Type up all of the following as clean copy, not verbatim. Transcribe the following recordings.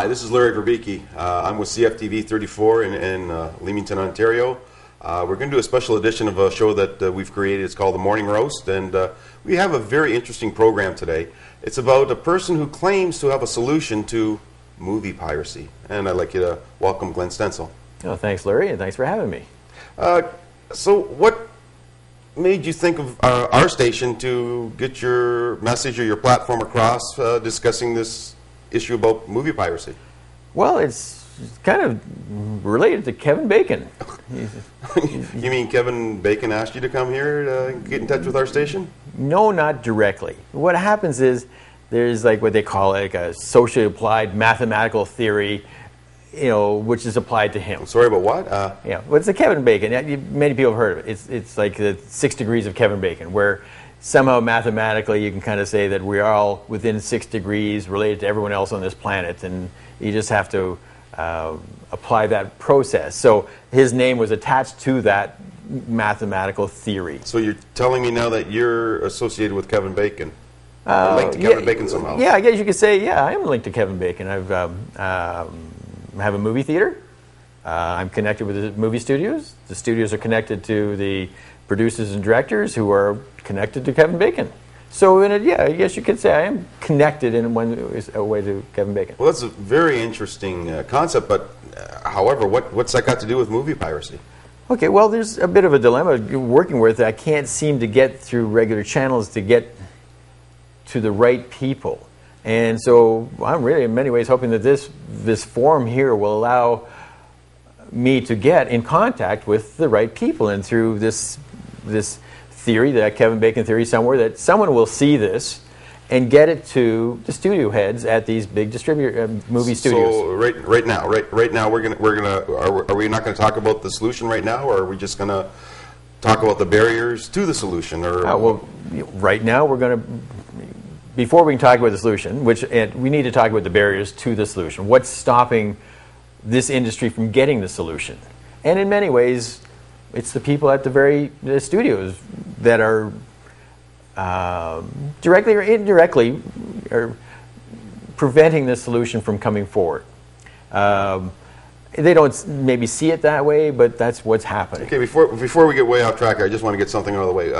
Hi, this is Larry Verbicki. I'm with CFTV 34 in Leamington, Ontario. We're going to do a special edition of a show that we've created. It's called The Morning Roast, and we have a very interesting program today. It's about a person who claims to have a solution to movie piracy. And I'd like you to welcome Glenn Stencell. Oh, thanks, Larry, and thanks for having me. So what made you think of our station to get your message or your platform across discussing this issue about movie piracy? Well, it's kind of related to Kevin Bacon. You mean Kevin Bacon asked you to come here to get in touch with our station? No, not directly. What happens is there's like what they call like a socially applied mathematical theory, you know, which is applied to him. Sorry, but what? Yeah, well, it's the Kevin Bacon. Many people have heard of it. It's like the 6 degrees of Kevin Bacon, where somehow mathematically you can kind of say that we are all within 6 degrees related to everyone else on this planet, and you just have to apply that process. So his name was attached to that mathematical theory. So you're telling me now that you're associated with Kevin Bacon? Linked to Kevin Bacon somehow? Yeah, I guess you could say, yeah, I am linked to Kevin Bacon. I have a movie theater. I'm connected with the movie studios. The studios are connected to the producers and directors who are connected to Kevin Bacon. So, yeah, I guess you could say I am connected in one way to Kevin Bacon. Well, that's a very interesting concept, but however, what's that got to do with movie piracy? Okay, well, there's a bit of a dilemma working with it. I can't seem to get through regular channels to get to the right people. And so I'm really, in many ways, hoping that this forum here will allow me to get in contact with the right people, and through this theory, that Kevin Bacon theory somewhere, that someone will see this and get it to the studio heads at these big distributor movie studios. So right now, are we not going to talk about the solution right now, or are we just going to talk about the barriers to the solution? Or well, right now we're going to. Before we can talk about the solution, we need to talk about the barriers to the solution. What's stopping this industry from getting the solution? And in many ways, it's the people at the studios that are directly or indirectly are preventing the solution from coming forward. They don't maybe see it that way, but that's what's happening. Okay, before we get way off track, I just want to get something out of the way.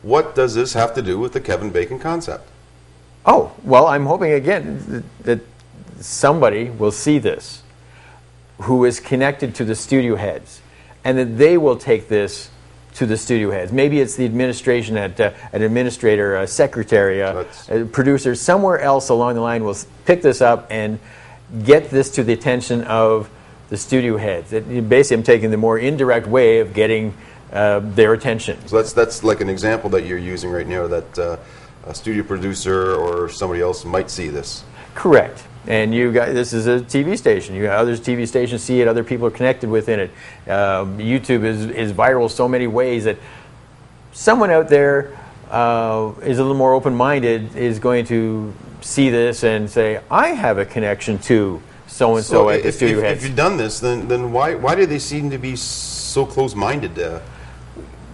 What does this have to do with the Kevin Bacon concept? Oh, well, I'm hoping again that somebody will see this who is connected to the studio heads, and that they will take this to the studio heads. Maybe it's the administration, an administrator, a secretary, a producer, somewhere else along the line will pick this up and get this to the attention of the studio heads. Basically, I'm taking the more indirect way of getting their attention. So that's like an example that you're using right now, that a studio producer or somebody else might see this. Correct. And this is a TV station. You got other TV stations see it. Other people are connected within it. YouTube is viral so many ways that someone out there is a little more open-minded, is going to see this and say, I have a connection to so-and-so at the studio heads. If you've done this, then why do they seem to be so close-minded?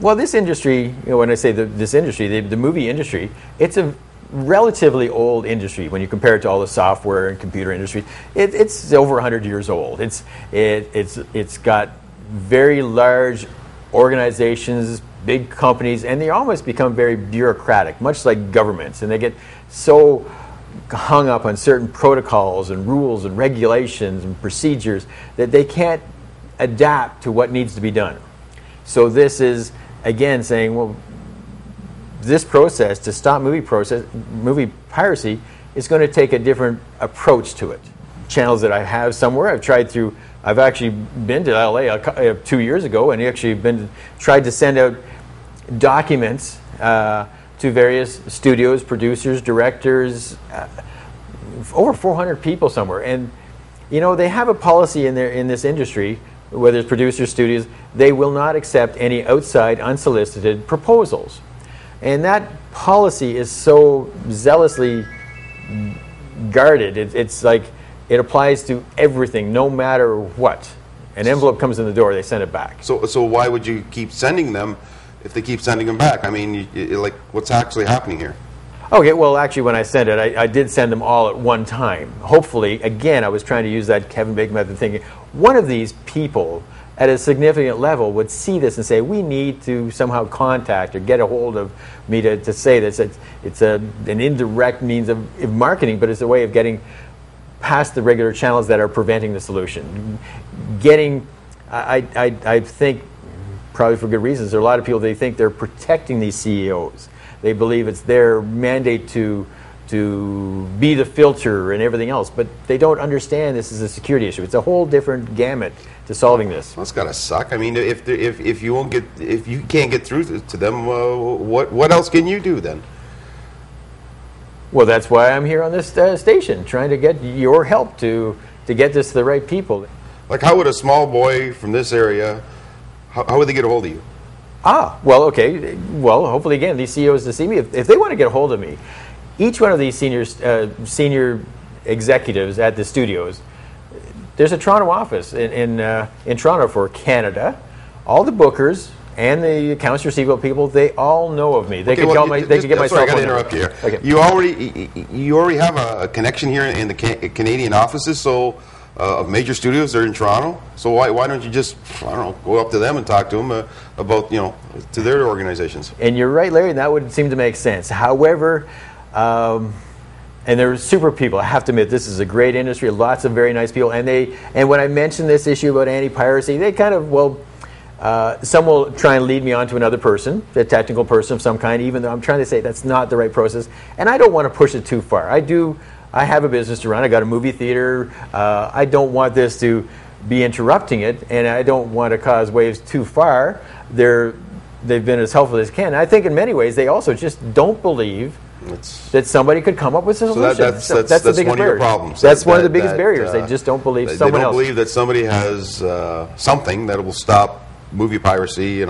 Well, this industry, when I say this industry, the movie industry, it's a relatively old industry when you compare it to all the software and computer industry. It's over 100 years old. It's got very large organizations, big companies, and they almost become very bureaucratic, much like governments, and they get so hung up on certain protocols and rules and regulations and procedures that they can't adapt to what needs to be done. So this is, again, saying, well, this process to stop movie piracy is going to take a different approach to it. Channels that I have somewhere, I've actually been to LA 2 years ago, and actually tried to send out documents to various studios, producers, directors, over 400 people somewhere. And they have a policy in this industry, whether it's producers, studios, they will not accept any outside unsolicited proposals. And that policy is so zealously guarded. It's like it applies to everything, no matter what. An envelope comes in the door, they send it back. So why would you keep sending them if they keep sending them back? I mean, like, what's actually happening here? Okay, well, actually, when I sent it, I did send them all at one time. Hopefully, again, I was trying to use that Kevin Bacon method, thinking one of these people at a significant level would see this and say, we need to somehow contact or get a hold of me to say this. It's an indirect means of marketing, but it's a way of getting past the regular channels that are preventing the solution. I think, probably for good reasons, there are a lot of people, they think they're protecting these CEOs. They believe it's their mandate to be the filter and everything else, but they don't understand this is a security issue. It's a whole different gamut to solving this. Well, it's gotta suck. I mean, if you can't get through to them, what else can you do then? Well, that's why I'm here on this station, trying to get your help to get this to the right people. Like, how would a small boy from this area, how would they get a hold of you? Well, okay. Well, hopefully, again, these CEOs to see me, if they want to get a hold of me, each one of these senior executives at the studios, there's a Toronto office in Toronto for Canada. All the bookers and the accounts receivable people, they all know of me. They can get my cell phone number. I got to interrupt you here. Okay. You already have a connection here in the Canadian offices, so of major studios are in Toronto. So why don't you just, I don't know, go up to them and talk to them about, to their organizations? And you're right, Larry, that would seem to make sense. However, and they're super people. I have to admit, this is a great industry. Lots of very nice people. And when I mentioned this issue about anti-piracy, they kind of, some will try and lead me on to another person, a technical person of some kind, even though I'm trying to say that's not the right process. And I don't want to push it too far. I have a business to run. I got a movie theater. I don't want this to be interrupting it, and I don't want to cause waves too far. They've been as helpful as can. I think in many ways they also just don't believe that somebody could come up with a solution. So that's the biggest one of your problems. That's one of the biggest barriers. They just don't believe someone else. They don't believe that somebody has something that will stop movie piracy.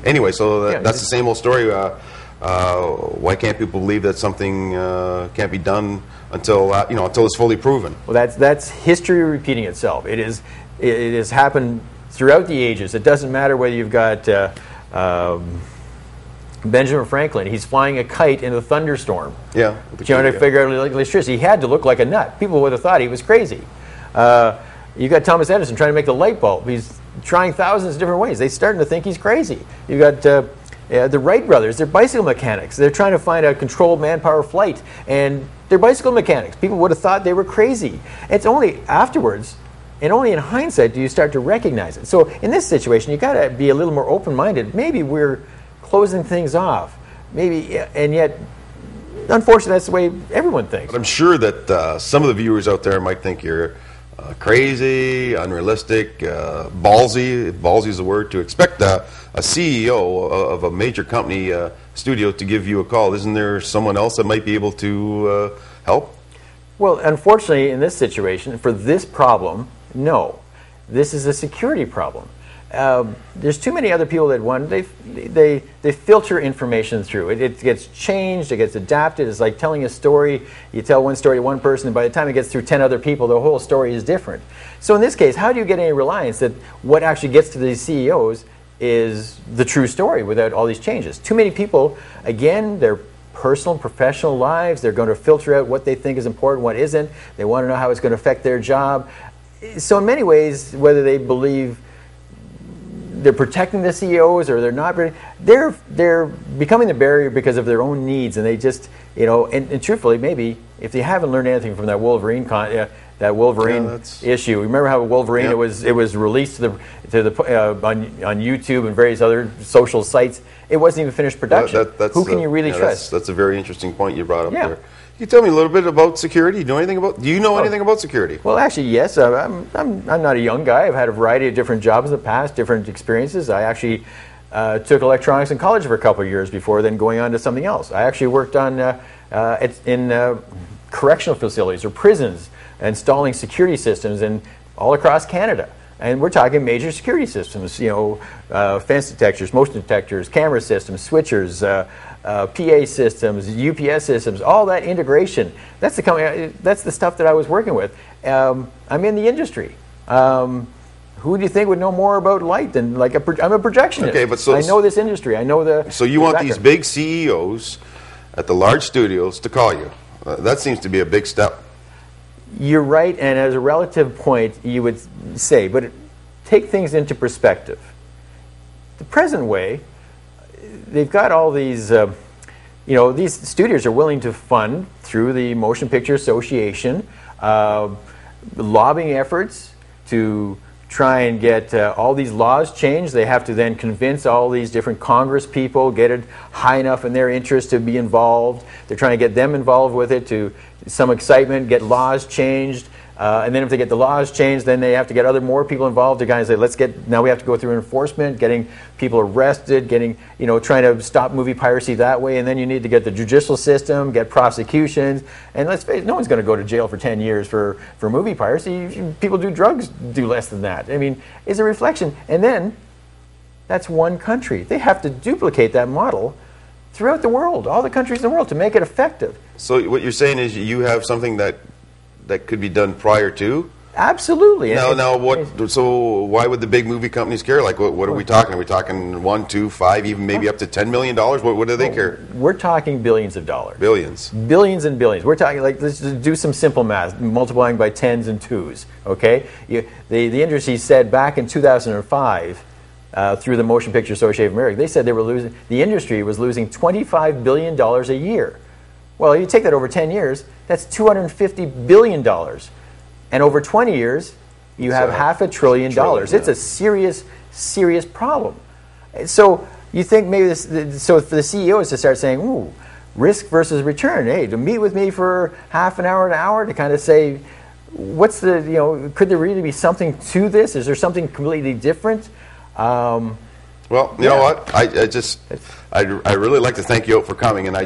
Anyway, so that's the same old story. Why can't people believe that something can't be done until it's fully proven? Well, that's history repeating itself. It has happened throughout the ages. It doesn't matter whether you've got Benjamin Franklin. He's flying a kite in a thunderstorm. Yeah. Trying to figure out electricity. He had to look like a nut. People would have thought he was crazy. You got Thomas Edison trying to make the light bulb. He's trying thousands of different ways. They're starting to think he's crazy. You got the Wright brothers. They're bicycle mechanics. They're trying to find a controlled manpower flight, and they're bicycle mechanics. People would have thought they were crazy. It's only afterwards, and only in hindsight, do you start to recognize it. So in this situation, you got to be a little more open-minded. Maybe we're closing things off. Maybe, and yet, unfortunately, that's the way everyone thinks. But I'm sure that some of the viewers out there might think you're crazy, unrealistic, ballsy. Ballsy is the word. To expect a CEO of a major company studio to give you a call. Isn't there someone else that might be able to help? Well, unfortunately, in this situation, for this problem, no. This is a security problem. There's too many other people that want. They filter information through. It gets changed. It gets adapted. It's like telling a story. You tell one story to one person, and by the time it gets through 10 other people, the whole story is different. So in this case, how do you get any reliance that what actually gets to these CEOs is the true story without all these changes? Too many people, again, their personal and professional lives, they're going to filter out what they think is important, what isn't. They want to know how it's going to affect their job. So in many ways, whether they believe they're protecting the CEOs or they're not, they're becoming the barrier because of their own needs, and they just, and truthfully, maybe if they haven't learned anything from that Wolverine issue. Remember how Wolverine, it was released on YouTube and various other social sites. It wasn't even finished production. Who can you really trust? That's a very interesting point you brought up there. Can you tell me a little bit about security? Do you know anything about security? Well, actually, yes. I'm not a young guy. I've had a variety of different jobs in the past, different experiences. I actually took electronics in college for a couple of years before then going on to something else. I actually worked on in correctional facilities or prisons, installing security systems all across Canada. And we're talking major security systems, fence detectors, motion detectors, camera systems, switchers, PA systems, UPS systems, all that integration. That's the stuff that I was working with. I'm in the industry. Who do you think would know more about light than I'm a projectionist? Okay, but I know this industry. I know the. So you want these big CEOs at the large studios to call you. That seems to be a big step. You're right, and as a relative point, you would say, but take things into perspective. The present way, they've got all these, these studios are willing to fund through the Motion Picture Association lobbying efforts to try and get all these laws changed. They have to then convince all these different Congress people, get it high enough in their interest to be involved. They're trying to get them involved with it to some excitement, get laws changed. And then if they get the laws changed, then they have to get more people involved to kind of say, now we have to go through enforcement, getting people arrested, trying to stop movie piracy that way. And then you need to get the judicial system, get prosecutions. And let's face it, no one's going to go to jail for 10 years for movie piracy. People do drugs do less than that. I mean, it's a reflection. And then that's one country. They have to duplicate that model throughout the world, all the countries in the world, to make it effective. So what you're saying is you have something that could be done prior to? Absolutely. So why would the big movie companies care? Like, what are we talking? Are we talking 1, 2, 5, even maybe up to $10 million? What do they care? We're talking billions of dollars. Billions. Billions and billions. We're talking, let's just do some simple math, multiplying by tens and twos, okay? The industry said back in 2005, through the Motion Picture Association of America, they said the industry was losing $25 billion a year. Well, you take that over 10 years, that's $250 billion. And over 20 years, you have $500 billion. Yeah. It's a serious, serious problem. So you think maybe so for the CEOs to start saying, ooh, risk versus return, hey, to meet with me for half an hour to kind of say, what's could there really be something to this? Is there something completely different? Well, you know what? I really like to thank you for coming, and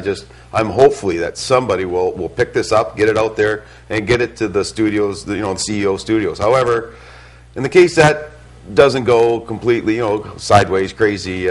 I'm hopefully that somebody will pick this up, get it out there, and get it to the studios, the CEO studios. However, in the case that doesn't go completely, sideways, crazy.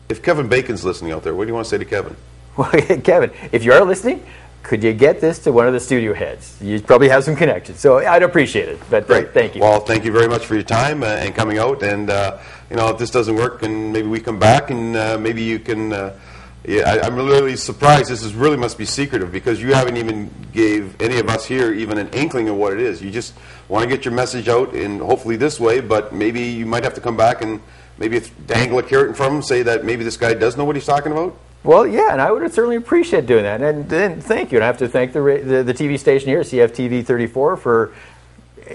If Kevin Bacon's listening out there, what do you want to say to Kevin? Well, Kevin, if you are listening, could you get this to one of the studio heads? You probably have some connections, so I'd appreciate it. But Great. Thank you. Well, thank you very much for your time and coming out. And if this doesn't work, and maybe we come back, and maybe you can. I'm really surprised. This really must be secretive, because you haven't even gave any of us here even an inkling of what it is. You just want to get your message out, and hopefully this way. But maybe you might have to come back and maybe dangle a carrot in front of him, say that maybe this guy does know what he's talking about. Well, yeah, and I would certainly appreciate doing that. And then thank you. And I have to thank the TV station here, CFTV34, for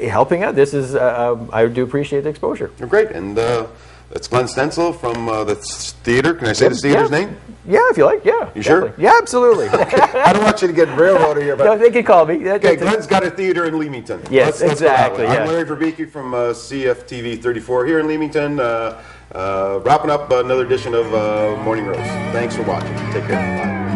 helping out. This is I do appreciate the exposure. Great. And that's Glenn Stencell from the theater. Can I say the theater's name? Yeah, if you like. Yeah. You sure? Yeah, absolutely. I don't want you to get railroaded here. But no, they can call me. Okay, Glenn's got a theater in Leamington. Yes, exactly. I'm Larry Verbeke from CFTV34 here in Leamington. Wrapping up another edition of Morning Roast. Thanks for watching. Take care. Bye.